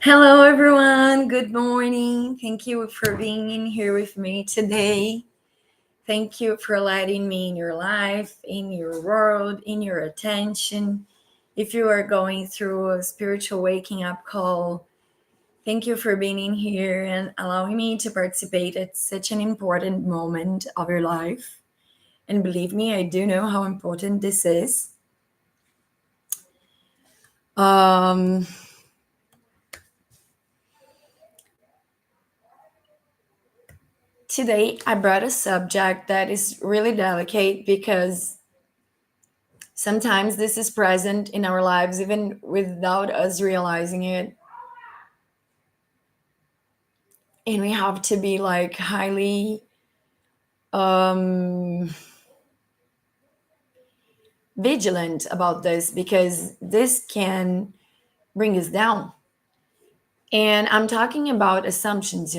Hello, everyone. Good morning. Thank you for being in here with me today. Thank you for letting me in your life, in your world, in your attention. If you are going through a spiritual waking up call, thank you for being in here and allowing me to participate at such an important moment of your life. And believe me, I do know how important this is. Um, Today, I brought a subject that is really delicate because sometimes this is present in our lives even without us realizing it. And we have to be like highly um, vigilant about this because this can bring us down. And I'm talking about assumptions.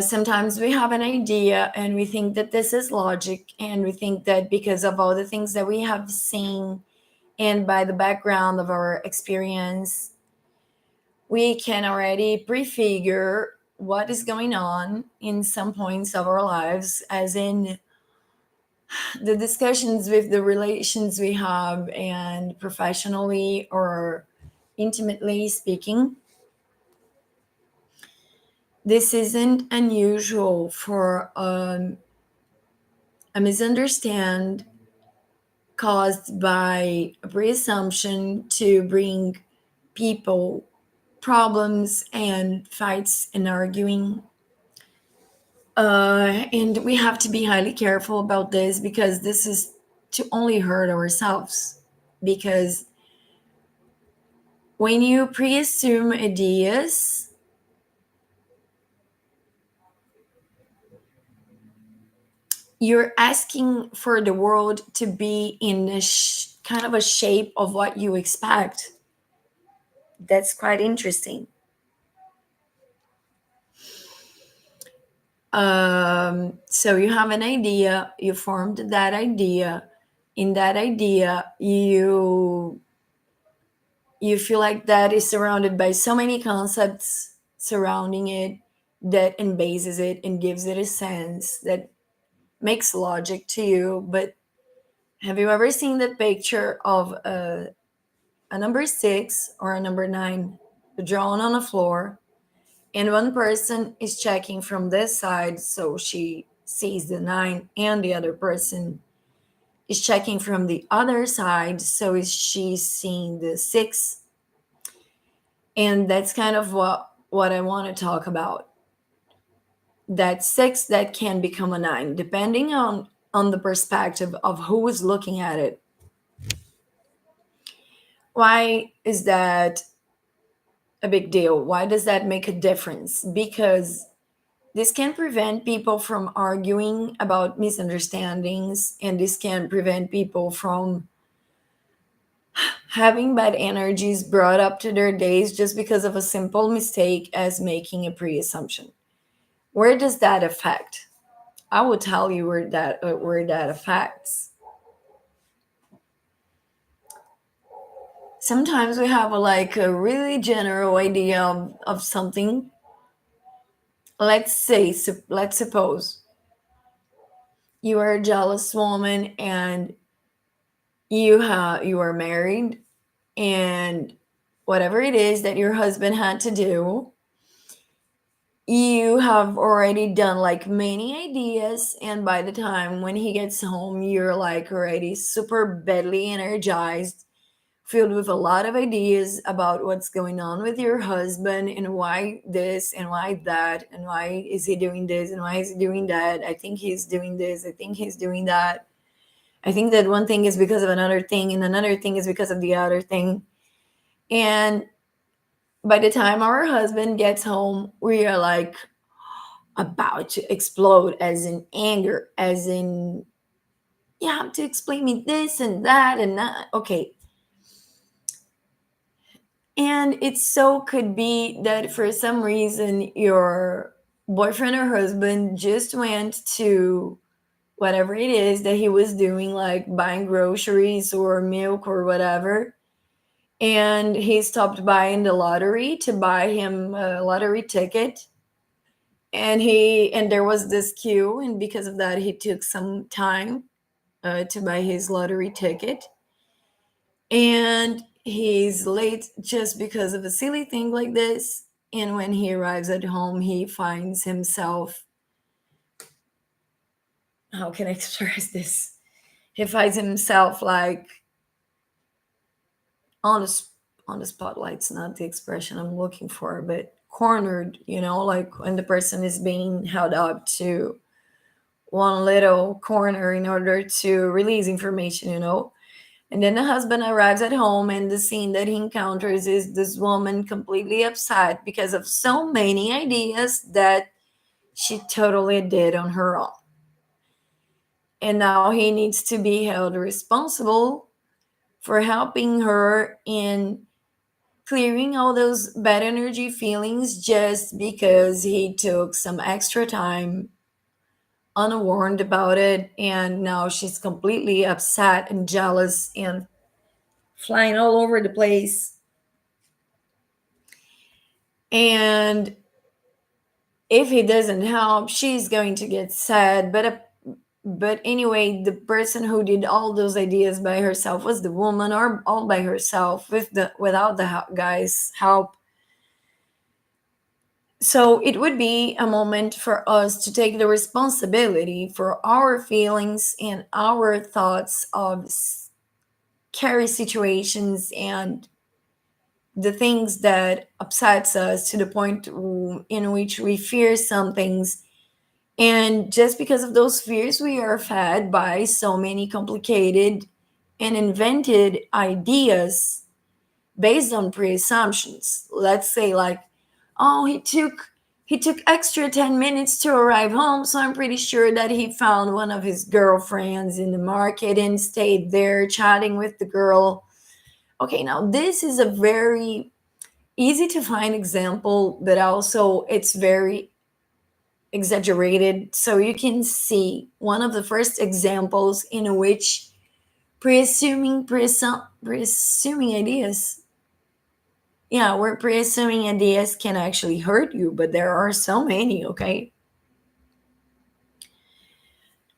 Sometimes we have an idea and we think that this is logic, and we think that because of all the things that we have seen and by the background of our experience, we can already prefigure what is going on in some points of our lives, as in the discussions with the relations we have, and professionally or intimately speaking. This isn't unusual for a misunderstand caused by a presumption to bring people problems and fights and arguing. And we have to be highly careful about this because this is to only hurt ourselves. Because when you pre assume ideas, you're asking for the world to be in a kind of a shape of what you expect. That's quite interesting. So you have an idea, you formed that idea. In that idea, you feel like that is surrounded by so many concepts surrounding it that embases it and gives it a sense that makes logic to you. But have you ever seen that picture of a number six or a number nine drawn on the floor, and one person is checking from this side, so she sees the nine, and the other person is checking from the other side, so is she seeing the six? And that's kind of what I want to talk about. That six that can become a nine, depending on the perspective of who is looking at it. Why is that a big deal? Why does that make a difference? Because this can prevent people from arguing about misunderstandings, and this can prevent people from having bad energies brought up to their days just because of a simple mistake as making a pre assumption. Where does that affect? I will tell you where that affects. Sometimes we have like a really general idea of something. Let's suppose you are a jealous woman and you are married, and whatever it is that your husband had to do, you have already done like many ideas, and by the time when he gets home you're like already super badly energized, filled with a lot of ideas about what's going on with your husband and why this and why that and why is he doing this and why is he doing that. I think he's doing this, I think he's doing that. I think that one thing is because of another thing, and another thing is because of the other thing. And by the time our husband gets home, we are like about to explode, as in anger, as in, you have to explain me this and that and that. Okay. And it so could be that for some reason your boyfriend or husband just went to whatever it is that he was doing, like buying groceries or milk or whatever, and he stopped buying the lottery to buy him a lottery ticket. And there was this queue, and because of that he took some time to buy his lottery ticket, and he's late just because of a silly thing like this. And when he arrives at home, he finds himself, how can I express this? He finds himself like on the on the spotlight's not the expression I'm looking for, but cornered, like when the person is being held up to one little corner in order to release information. And then the husband arrives at home, and the scene that he encounters is this woman completely upset because of so many ideas that she totally did on her own. And now he needs to be held responsible for helping her in clearing all those bad energy feelings just because he took some extra time unwarned about it. And now she's completely upset and jealous and flying all over the place. And if he doesn't help, she's going to get sad. But anyway, the person who did all those ideas by herself was the woman, or all by herself without the guy's help. So it would be a moment for us to take the responsibility for our feelings and our thoughts of scary situations and the things that upsets us to the point in which we fear some things. And just because of those fears, we are fed by so many complicated and invented ideas based on preassumptions. Let's say, like, oh, he took extra 10 minutes to arrive home, so I'm pretty sure that he found one of his girlfriends in the market and stayed there chatting with the girl. Okay, now this is a very easy to find example, but also it's very exaggerated. So you can see one of the first examples in which presuming ideas, yeah, where pre-assuming ideas can actually hurt you, but there are so many. Okay,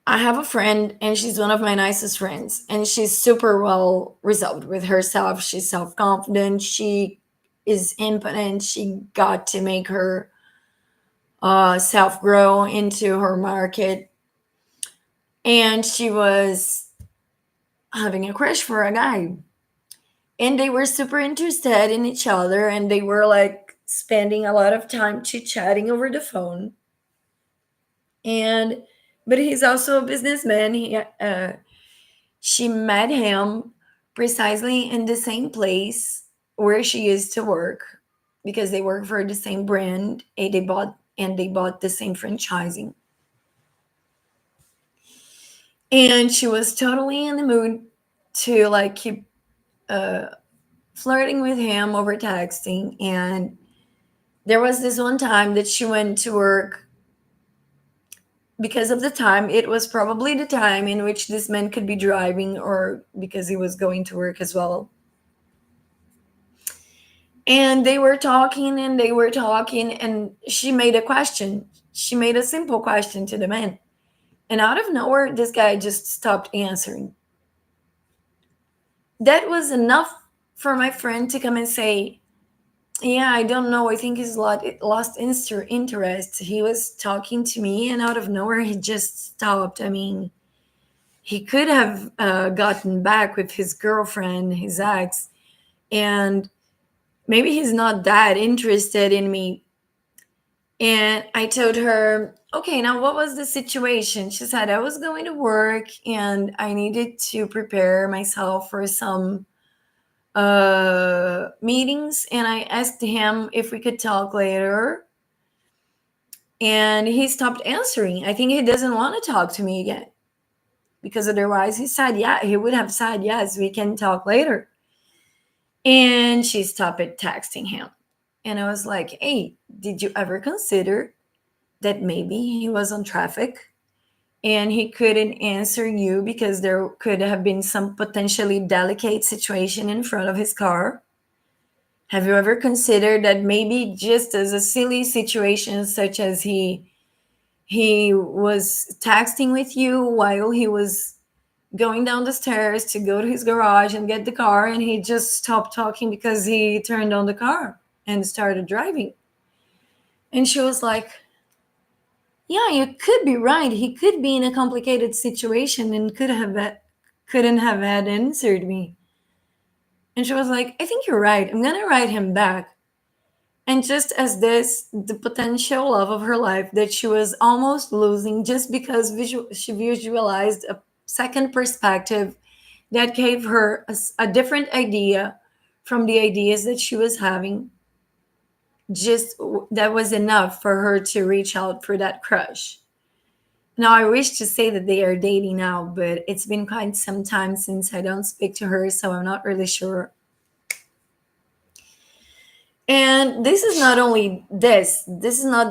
I have a friend, and she's one of my nicest friends, and she's super well resolved with herself. She's self-confident, she is impotent, she got to make her self grow into her market, and she was having a crush for a guy, and they were super interested in each other, and they were like spending a lot of time chit chatting over the phone. And but he's also a businessman. She met him precisely in the same place where she used to work, because they work for the same brand, and they bought the same franchising. And she was totally in the mood to like keep uh, flirting with him over texting. And there was this one time that she went to work, because of the time. It was probably the time in which this man could be driving, or because he was going to work as well. And they were talking and they were talking, and she made a question. She made a simple question to the man. And out of nowhere, this guy just stopped answering. That was enough for my friend to come and say, yeah, I don't know. I think he's lost interest. He was talking to me, and out of nowhere, he just stopped. I mean, he could have gotten back with his girlfriend, his ex, and maybe he's not that interested in me. And I told her, okay, now what was the situation? She said, I was going to work and I needed to prepare myself for some meetings. And I asked him if we could talk later. And he stopped answering. I think he doesn't want to talk to me again, because otherwise he said, yeah, he would have said, yes, we can talk later. And she stopped texting him. And I was like, hey, did you ever consider that maybe he was on traffic and he couldn't answer you because there could have been some potentially delicate situation in front of his car? Have you ever considered that maybe just as a silly situation such as he was texting with you while he was going down the stairs to go to his garage and get the car, and he just stopped talking because he turned on the car and started driving? And she was like, yeah, you could be right. He could be in a complicated situation and couldn't have had answered me. And she was like, I think you're right. I'm gonna write him back. And just as this, the potential love of her life that she was almost losing just because she visualized a second perspective that gave her a different idea from the ideas that she was having, just that was enough for her to reach out for that crush. Now, I wish to say that they are dating now, but it's been quite some time since I don't speak to her, so I'm not really sure. And this is not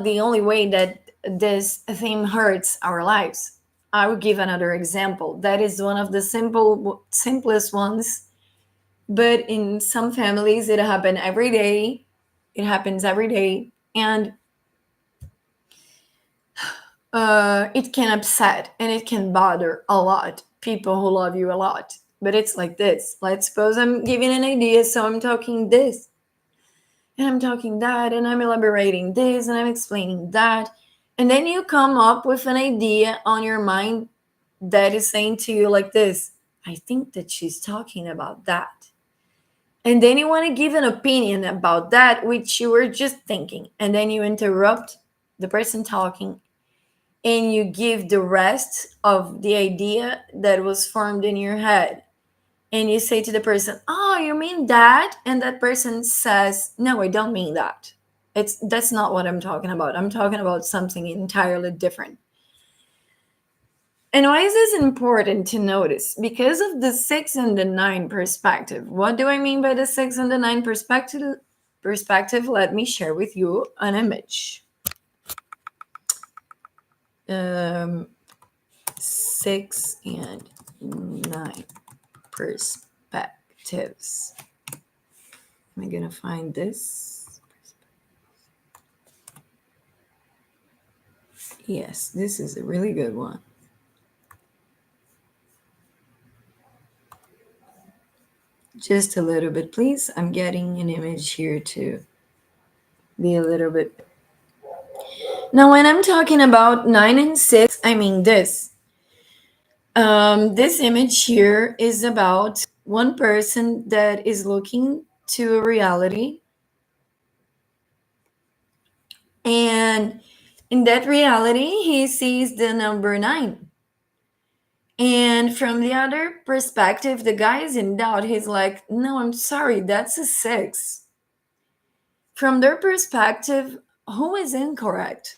the only way that this theme hurts our lives. I will give another example. That is one of the simplest ones, but in some families it happens every day. It happens every day, and it can upset and it can bother a lot people who love you a lot. But it's like this. Let's suppose I'm giving an idea, so I'm talking this and I'm talking that and I'm elaborating this and I'm explaining that. And then you come up with an idea on your mind that is saying to you like this: I think that she's talking about that. And then you want to give an opinion about that which you were just thinking. And then you interrupt the person talking and you give the rest of the idea that was formed in your head. And you say to the person, "Oh, you mean that?" And that person says, "No, I don't mean that. That's not what I'm talking about. I'm talking about something entirely different." And why is this important to notice? Because of the 6 and the 9 perspective. What do I mean by the 6 and the 9 perspective? Let me share with you an image. 6 and 9 perspectives. Am I gonna find this? Yes, this is a really good one. Just a little bit, please. I'm getting an image here to be a little bit. Now, when I'm talking about 9 and 6, I mean this. This image here is about one person that is looking to a reality. And in that reality, he sees the number 9. And from the other perspective, the guy is in doubt. He's like, no, I'm sorry, that's a 6. From their perspective, who is incorrect?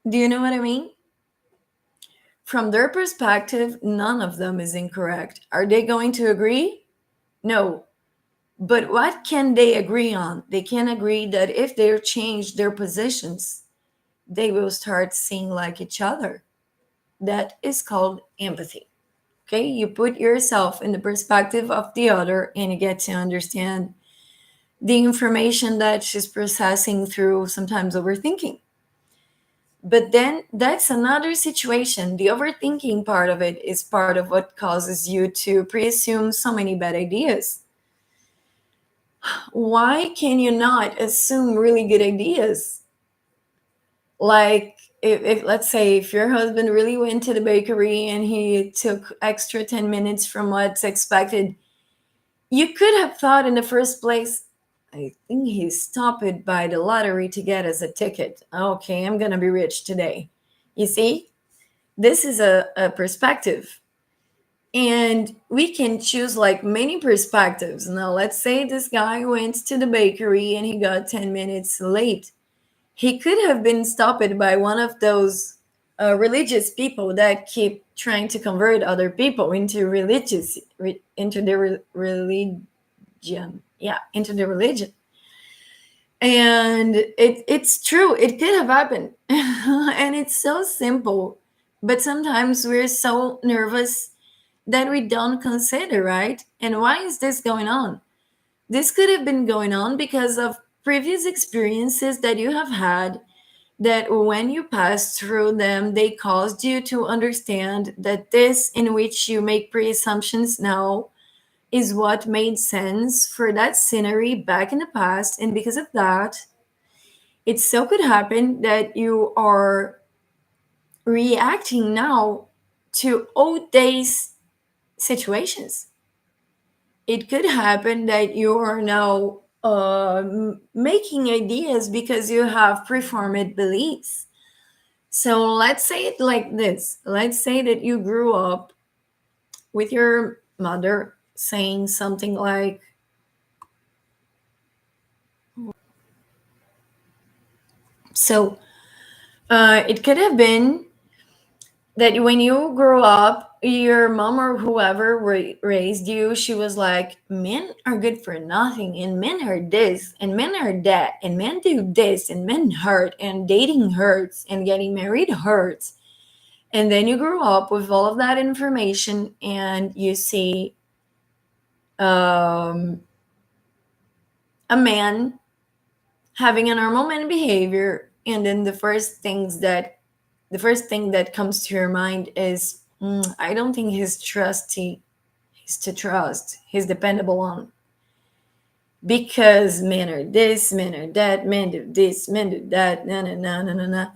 Do you know what I mean? From their perspective, none of them is incorrect. Are they going to agree? No. But what can they agree on? They can agree that if they change their positions, they will start seeing like each other. That is called empathy. Okay, you put yourself in the perspective of the other and you get to understand the information that she's processing through sometimes overthinking. But then that's another situation. The overthinking part of it is part of what causes you to preassume so many bad ideas. Why can you not assume really good ideas? Like, if let's say if your husband really went to the bakery and he took extra 10 minutes from what's expected, you could have thought in the first place, I think he stopped by the lottery to get us a ticket. Okay, I'm gonna be rich today. You see, this is a perspective. And we can choose like many perspectives. Now, let's say this guy went to the bakery and he got 10 minutes late. He could have been stopped by one of those religious people that keep trying to convert other people into into their religion. Yeah, into the religion. And it's true, it could have happened. And it's so simple, but sometimes we're so nervous that we don't consider, right? And why is this going on? this could have been going on because of previous experiences that you have had, that when you passed through them, they caused you to understand that this in which you make pre-assumptions now is what made sense for that scenery back in the past. And because of that, it so could happen that you are reacting now to old days situations. It could happen that you are now making ideas because you have preformed beliefs. So let's say it like this. Let's say that you grew up with your mother saying something like, so it could have been that when you grow up, your mom or whoever raised you, she was like, men are good for nothing, and men are this, and men are that, and men do this, and men hurt, and dating hurts, and getting married hurts. And then you grow up with all of that information, and you see um, a man having a normal man behavior, and then the first thing that comes to your mind is, I don't think he's to trust, he's dependable on, because men are this, men are that, men do this, men do that, na na na na na na.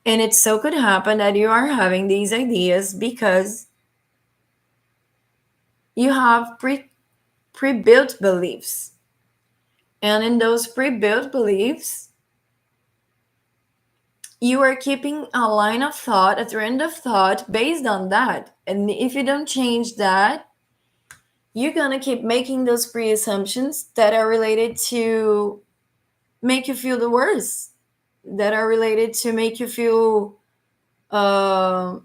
And it so could happen that you are having these ideas because you have pre-built beliefs, and in those pre-built beliefs you are keeping a line of thought, a trend of thought based on that. And if you don't change that, you're gonna keep making those pre-assumptions that are related to make you feel the worst, that are related to make you feel uh,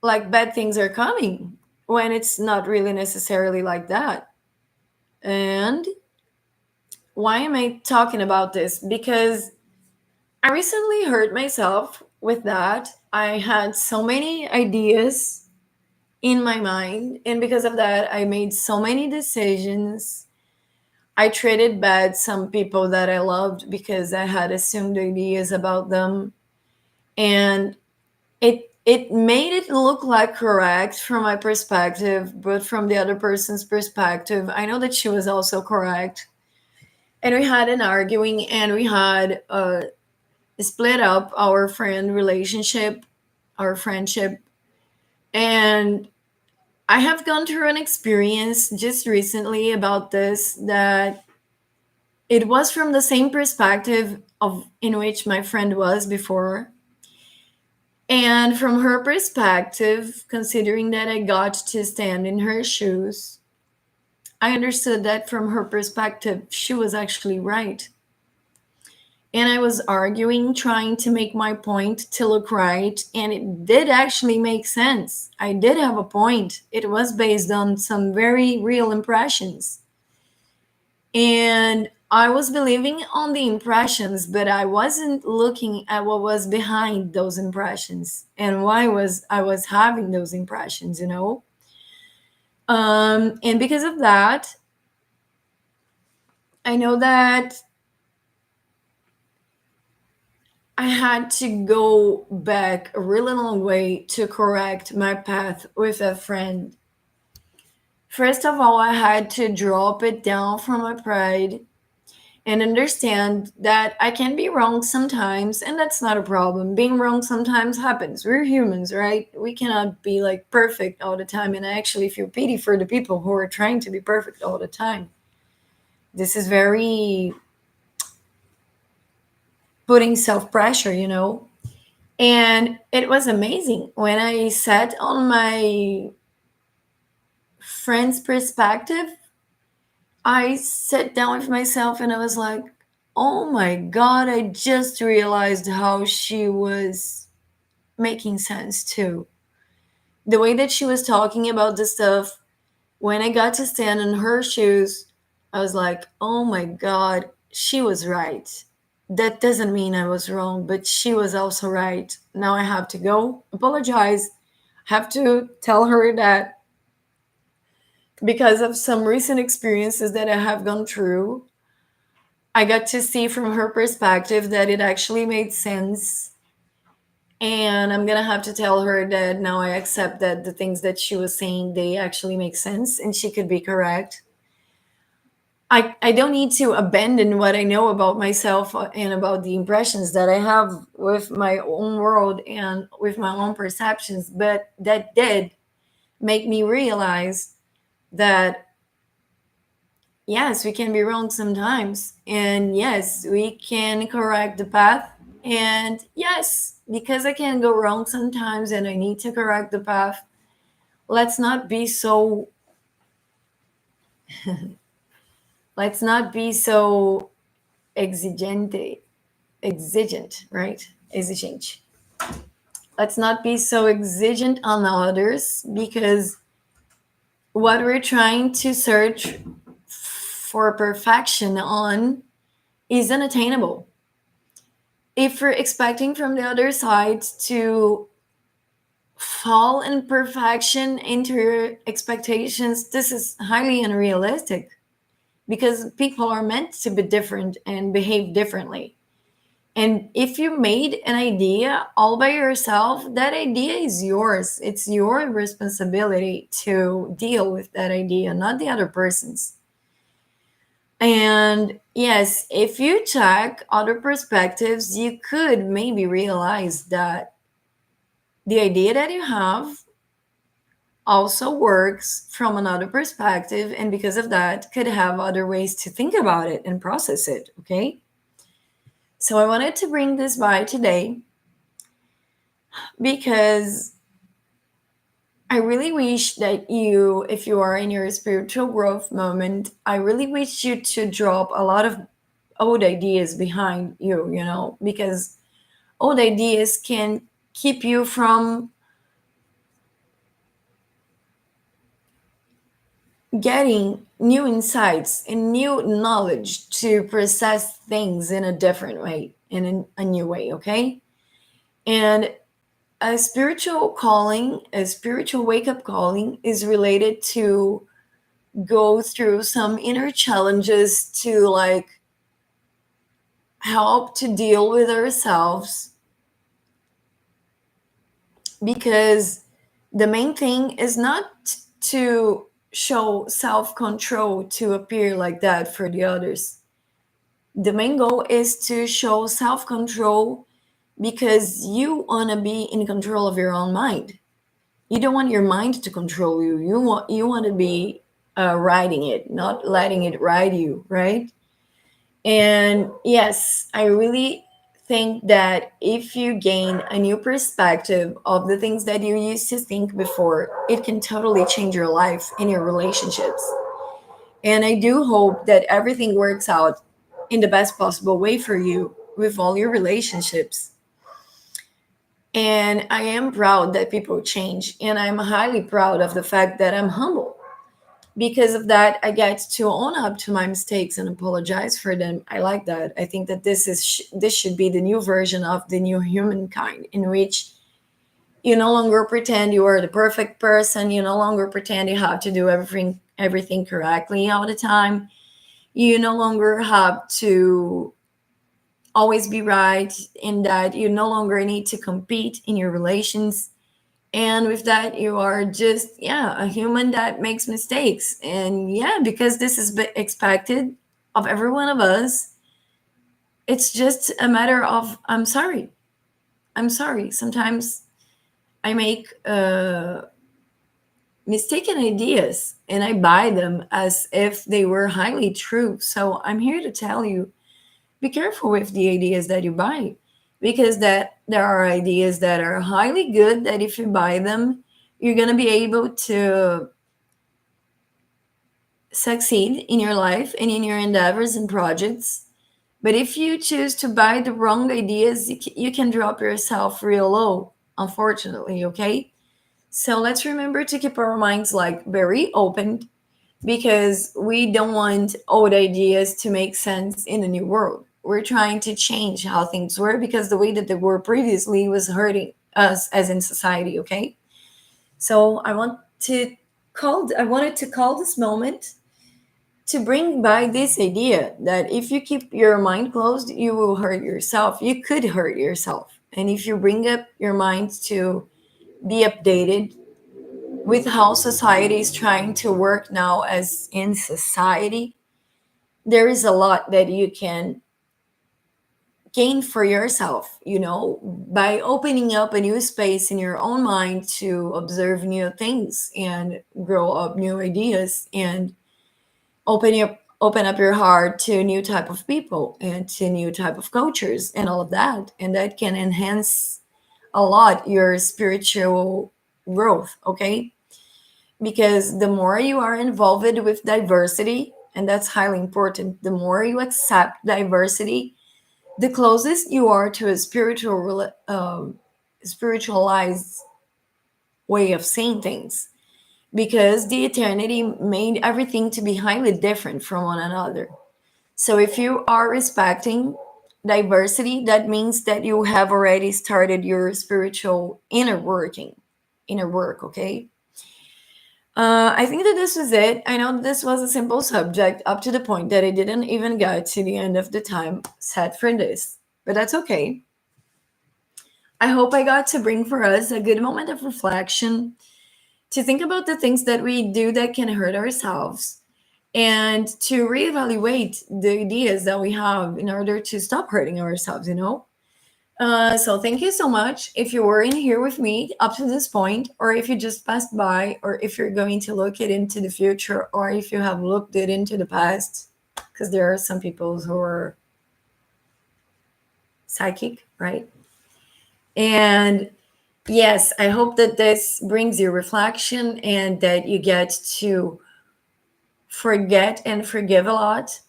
like bad things are coming, when it's not really necessarily like that. And why am I talking about this? Because I recently hurt myself with that. I had so many ideas in my mind, and because of that I made so many decisions. I treated bad some people that I loved because I had assumed ideas about them, and it made it look like correct from my perspective, but from the other person's perspective I know that she was also correct. And we had an arguing, and we had split up our our friendship. And I have gone through an experience just recently about this, that it was from the same perspective of in which my friend was before. And from her perspective, considering that I got to stand in her shoes, I understood that from her perspective, she was actually right. And I was arguing, trying to make my point to look right, and it did actually make sense. I did have a point. It was based on some very real impressions. And I was believing on the impressions, but I wasn't looking at what was behind those impressions and why was I was having those impressions, you know? And because of that, I know that I had to go back a really long way to correct my path with a friend. First of all, I had to drop it down from my pride and understand that I can be wrong sometimes, and that's not a problem. Being wrong sometimes happens. We're humans, right? We cannot be like perfect all the time, and I actually feel pity for the people who are trying to be perfect all the time. This is very putting self pressure, you know? And it was amazing when I sat on my friend's perspective. I sat down with myself and I was like, oh my God, I just realized how she was making sense too. The way that she was talking about the stuff, when I got to stand in her shoes, I was like, oh my God, she was right. That doesn't mean I was wrong, but she was also right. Now I have to go apologize, have to tell her that because of some recent experiences that I have gone through, I got to see from her perspective that it actually made sense. And I'm gonna have to tell her that now I accept that the things that she was saying, they actually make sense and she could be correct. I don't need to abandon what I know about myself and about the impressions that I have with my own world and with my own perceptions, but that did make me realize that yes, we can be wrong sometimes, and yes, we can correct the path. And yes, because I can go wrong sometimes and I need to correct the path, let's not be so let's not be so exigent exigent, right? Exigent. Let's not be so exigent on others, because what we're trying to search for perfection on is unattainable. If we're expecting from the other side to fall in perfection into your expectations, this is highly unrealistic, because people are meant to be different and behave differently. And if you made an idea all by yourself, that idea is yours. It's your responsibility to deal with that idea, not the other person's. And yes, if you check other perspectives, you could maybe realize that the idea that you have also works from another perspective, and because of that could have other ways to think about it and process it. Okay, so I wanted to bring this by today because I really wish that you, if you are in your spiritual growth moment, I really wish you to drop a lot of old ideas behind you, because old ideas can keep you from getting new insights and new knowledge to process things in a different way, in a new way, okay? And a spiritual calling, a spiritual wake up calling is related to go through some inner challenges to like help to deal with ourselves, because the main thing is not to show self control to appear like that for the others. The main goal is to show self control because you want to be in control of your own mind. You don't want your mind to control you. You want to be riding it, not letting it ride you, right? And yes, I really think that if you gain a new perspective of the things that you used to think before, it can totally change your life and your relationships. And I do hope that everything works out in the best possible way for you with all your relationships. And I am proud that people change. And I'm highly proud of the fact that I'm humble. Because of that, I get to own up to my mistakes and apologize for them. I like that. I think that this should be the new version of the new humankind, in which you no longer pretend you are the perfect person. You no longer pretend you have to do everything correctly all the time. You no longer have to always be right, in that you no longer need to compete in your relations. And with that, you are just, yeah, a human that makes mistakes. And yeah, because this is expected of every one of us, it's just a matter of I'm sorry. I'm sorry. Sometimes I make mistaken ideas and I buy them as if they were highly true. So I'm here to tell you, be careful with the ideas that you buy, because that there are ideas that are highly good, that if you buy them, you're going to be able to succeed in your life and in your endeavors and projects. But if you choose to buy the wrong ideas, you can drop yourself real low, unfortunately. Okay, so let's remember to keep our minds like very open, because we don't want old ideas to make sense in a new world. We're trying to change how things were, because the way that they were previously was hurting us as in society, okay? So I want to I wanted to call this moment to bring by this idea that if you keep your mind closed, you will hurt yourself. You could hurt yourself. And if you bring up your mind to be updated with how society is trying to work now as in society, there is a lot that you can gain for yourself, by opening up a new space in your own mind to observe new things and grow up new ideas and open up your heart to new type of people and to new type of cultures and all of that, and that can enhance a lot your spiritual growth. Okay, because the more you are involved with diversity, and that's highly important, the more you accept diversity, the closest you are to a spiritualized way of seeing things, because the eternity made everything to be highly different from one another. So if you are respecting diversity, that means that you have already started your spiritual inner work. Okay. I think that this was it. I know this was a simple subject up to the point that I didn't even get to the end of the time set for this, but that's okay. I hope I got to bring for us a good moment of reflection to think about the things that we do that can hurt ourselves and to reevaluate the ideas that we have in order to stop hurting ourselves. So thank you so much if you were in here with me up to this point, or if you just passed by, or if you're going to look it into the future, or if you have looked it into the past, because there are some people who are psychic, right? And yes, I hope that this brings you reflection and that you get to forget and forgive a lot,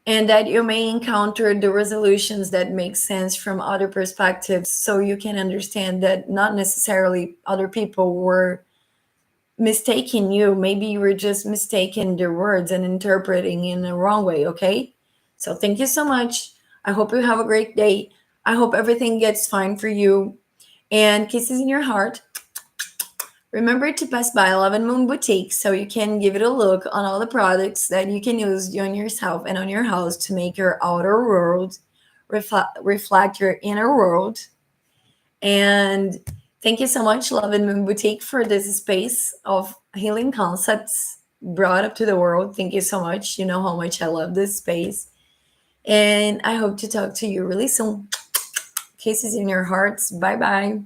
and that you may encounter the resolutions that make sense from other perspectives, so you can understand that not necessarily other people were mistaking you. Maybe you were just mistaking their words and interpreting in the wrong way. Okay, so thank you so much. I hope you have a great day. I hope everything gets fine for you, and kisses in your heart. Remember to pass by Love and Moon Boutique so you can give it a look on all the products that you can use on yourself and on your house to make your outer world reflect your inner world. And thank you so much, Love and Moon Boutique, for this space of healing concepts brought up to the world. Thank you so much. You know how much I love this space. And I hope to talk to you really soon. Kisses in your hearts. Bye bye.